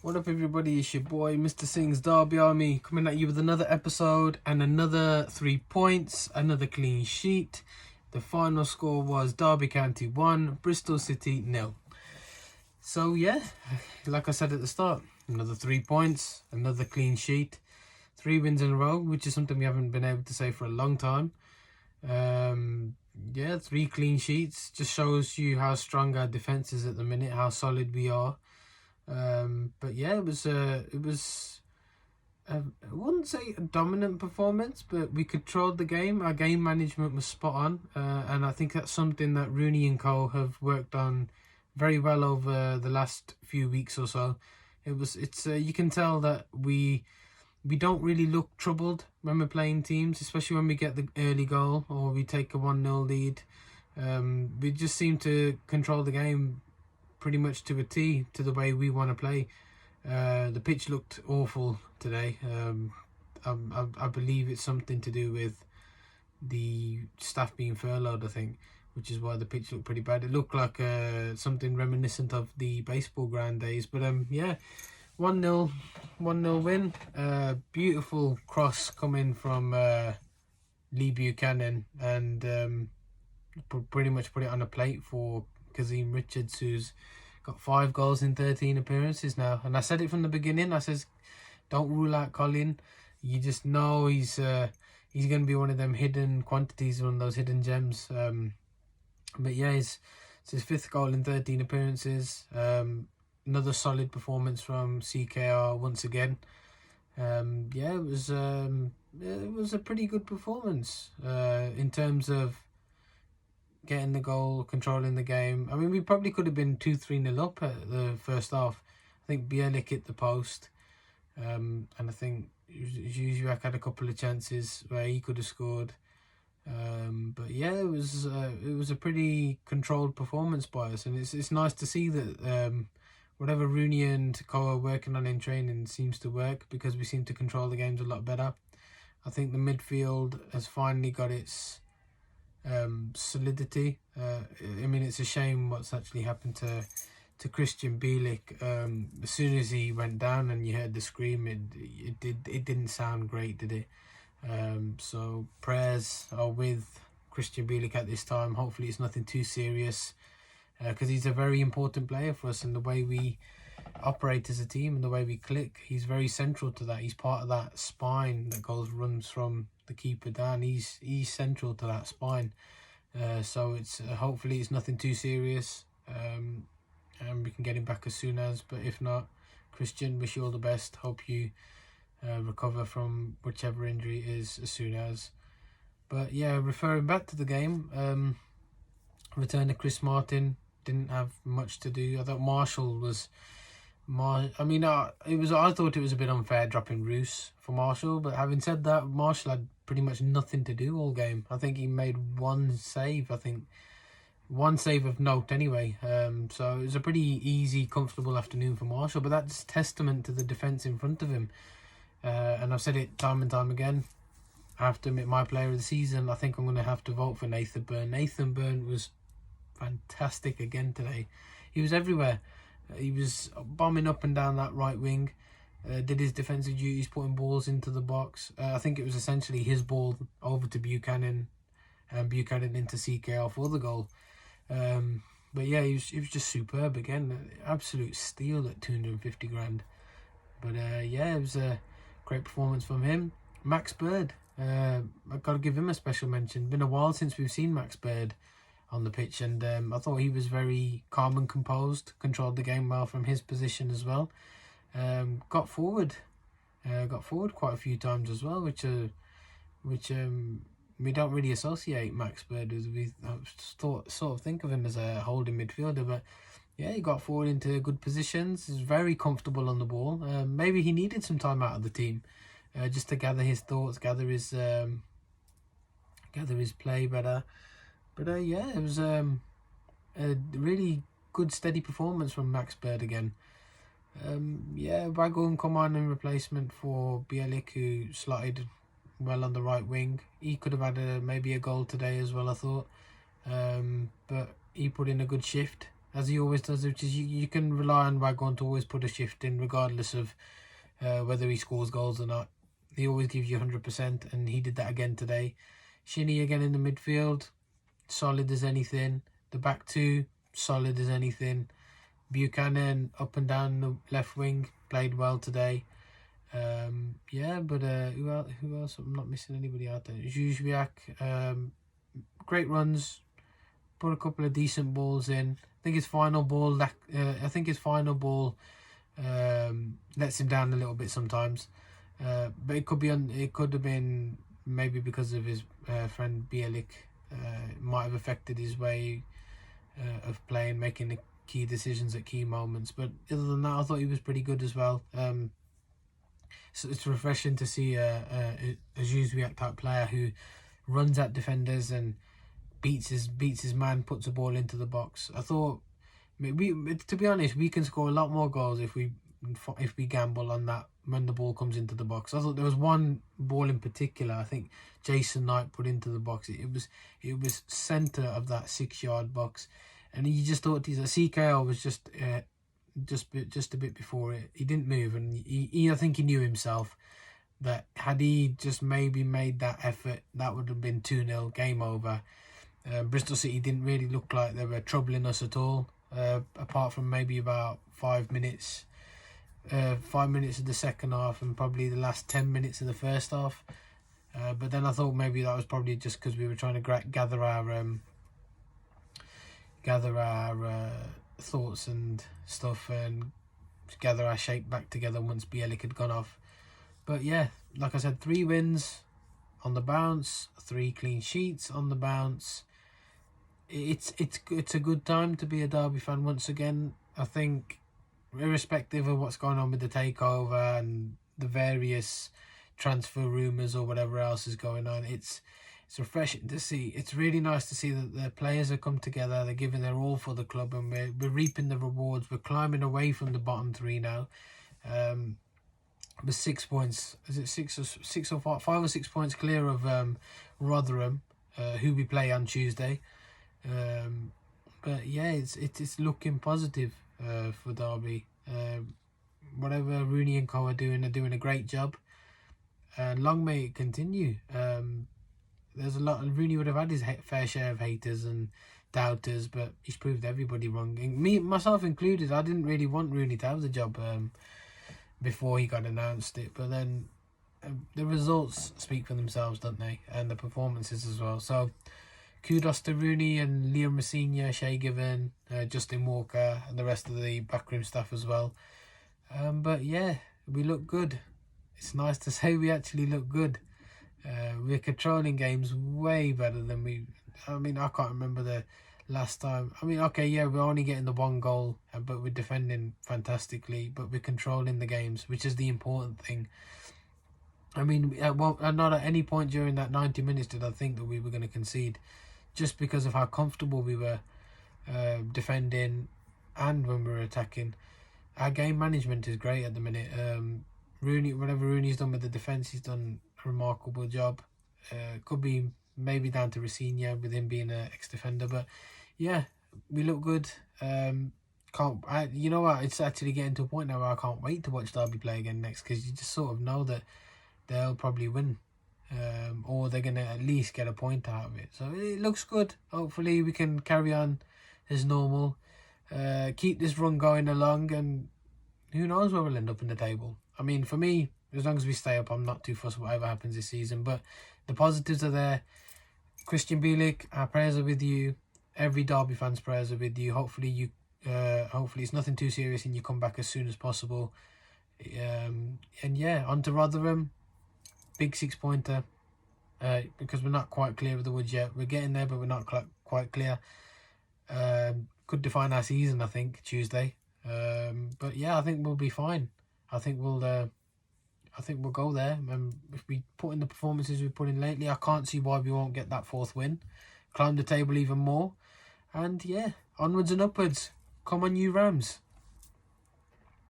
What up, everybody? It's your boy, Mr. Singh's Derby Army, coming at you with another episode and another 3 points, another clean sheet. The final score was Derby County 1, Bristol City 0. So yeah, like I said at the start, another 3 points, another clean sheet, 3 wins in a row, which is something we haven't been able to say for a long time. Yeah, 3 clean sheets just shows you how strong our defense is at the minute, how solid we are. But yeah, it was I wouldn't say a dominant performance, but we controlled the game. Our game management was spot on, and I think that's something that Rooney and Co have worked on very well over the last few weeks or so. It's you can tell that we don't really look troubled when we're playing teams, especially when we get the early goal or we take a 1-0 lead. We just seem to control the game pretty much to a T, to the way we want to play. The pitch looked awful today. I believe it's something to do with the staff being furloughed, I think, which is why the pitch looked pretty bad. It looked like something reminiscent of the baseball ground days. But yeah, 1-0 win. Beautiful cross coming from Lee Buchanan, and pretty much put it on a plate for Kazim Richards, who's got 5 goals in 13 appearances now. And I said it from the beginning. I says, don't rule out Colin. You just know he's going to be one of them hidden quantities, one of those hidden gems. But yeah, it's his 5th goal in 13 appearances. Another solid performance from CKR once again. Yeah, it was a pretty good performance in terms of getting the goal, controlling the game. I mean, we probably could have been 2-3-0 up at the first half. I think Bielik hit the post, and I think Zuzak had a couple of chances where he could have scored. But yeah, it was a pretty controlled performance by us, and it's nice to see that whatever Rooney and Co are working on in training seems to work, because we seem to control the games a lot better. I think the midfield has finally got its solidity. I mean, it's a shame what's actually happened to Christian Bielik. As soon as he went down and you heard the scream, it didn't sound great, did it? So prayers are with Christian Bielik at this time. Hopefully it's nothing too serious, because he's a very important player for us, and the way we operate as a team and the way we click, he's very central to that. He's part of that spine that runs from the keeper down. He's central to that spine. So it's hopefully it's nothing too serious, and we can get him back as soon as. But if not, Christian, wish you all the best. Hope you recover from whichever injury it is as soon as. But yeah, referring back to the game, return to Chris Martin didn't have much to do. I thought Marshall was I thought it was a bit unfair dropping Roos for Marshall, but having said that, Marshall had pretty much nothing to do all game. I think he made 1 save. I think 1 save of note anyway. So it was a pretty easy, comfortable afternoon for Marshall, but that's testament to the defence in front of him. And I've said it time and time again. I have to admit, my player of the season, I think I'm going to have to vote for Nathan Byrne. Nathan Byrne was fantastic again today. He was everywhere. He was bombing up and down that right wing, did his defensive duties, putting balls into the box. I think it was essentially his ball over to Buchanan, and Buchanan into CKR for the goal. But yeah, he was just superb again. Absolute steal at 250 grand. But yeah, it was a great performance from him. Max Bird, I've got to give him a special mention. Been a while since we've seen Max Bird on the pitch, and I thought he was very calm and composed, controlled the game well from his position as well. Got forward quite a few times as well, which we don't really associate Max Bird with. We sort of think of him as a holding midfielder, but yeah, he got forward into good positions. He's very comfortable on the ball. Maybe he needed some time out of the team, just to gather his thoughts, gather his play better. But yeah, it was a really good, steady performance from Max Bird again. Yeah, Wagon come on in replacement for Bielik, who slotted well on the right wing. He could have had maybe a goal today as well, I thought. But he put in a good shift, as he always does, which is you can rely on Waghorn to always put a shift in regardless of whether he scores goals or not. He always gives you 100%, and he did that again today. Shinnie again in the midfield, solid as anything. The back two, solid as anything. Buchanan up and down the left wing, played well today. Yeah, but who else? I'm not missing anybody out there. Zuzwiak, great runs, put a couple of decent balls in. I think his final ball lets him down a little bit sometimes. But it could have been maybe because of his friend Bielik. Might have affected his way of playing, making the key decisions at key moments. But other than that, I thought he was pretty good as well. So it's refreshing to see a Zuzwiak type player who runs at defenders and beats his man, puts a ball into the box. I thought, to be honest, we can score a lot more goals if we gamble on that when the ball comes into the box. I thought there was one ball in particular, I think Jason Knight put into the box. It was centre of that 6-yard box, and you just thought CKO was just a bit before it. He didn't move, and I think he knew himself that had he just maybe made that effort, that would have been 2-0, game over. Bristol City didn't really look like they were troubling us at all, apart from maybe about 5 minutes. 5 minutes of the second half and probably the last 10 minutes of the first half. But then I thought maybe that was probably just because we were trying to gather our thoughts and stuff and gather our shape back together once Bielik had gone off. But yeah, like I said, 3 wins on the bounce, 3 clean sheets on the bounce. It's a good time to be a Derby fan once again. I think, irrespective of what's going on with the takeover and the various transfer rumours or whatever else is going on, it's refreshing to see. It's really nice to see that the players have come together, they're giving their all for the club, and we're reaping the rewards. We're climbing away from the bottom 3 now. With 6 points, is it 6 or 5 or 6 points clear of Rotherham, who we play on Tuesday. But yeah, it's looking positive for Derby. Whatever Rooney and co are doing a great job, and long may it continue. There's a lot. Rooney would have had his fair share of haters and doubters, but he's proved everybody wrong, myself included. I didn't really want Rooney to have the job before he got announced it, but then the results speak for themselves, don't they? And the performances as well. So kudos to Rooney and Liam Messina, Shay Given, Justin Walker, and the rest of the backroom staff as well. But yeah, we look good. It's nice to say we actually look good. We're controlling games way better than I can't remember the last time. Okay, yeah, we're only getting the 1 goal, but we're defending fantastically, but we're controlling the games, which is the important thing. Not at any point during that 90 minutes did I think that we were going to concede, just because of how comfortable we were defending and when we were attacking. Our game management is great at the minute. Whatever Rooney's done with the defence, he's done a remarkable job. Could be maybe down to Racine with him being an ex-defender, but yeah, we look good. You know what? It's actually getting to a point now where I can't wait to watch Derby play again next, because you just sort of know that they'll probably win, or they're gonna at least get a point out of it. So it looks good. Hopefully we can carry on as normal, keep this run going along, and who knows where we'll end up in the table. For me, as long as we stay up, I'm not too fussed whatever happens this season. But the positives are there. Christian Bielik, our prayers are with you. Every Derby fan's prayers are with you. Hopefully it's nothing too serious and you come back as soon as possible. And yeah, on to Rotherham. Big 6-pointer. Because we're not quite clear of the woods yet. We're getting there, but we're not quite clear. Could define our season, I think, Tuesday. But yeah, I think we'll be fine. I think we'll go there. If we put in the performances we've put in lately, I can't see why we won't get that 4th win. Climb the table even more. And yeah, onwards and upwards. Come on, you Rams.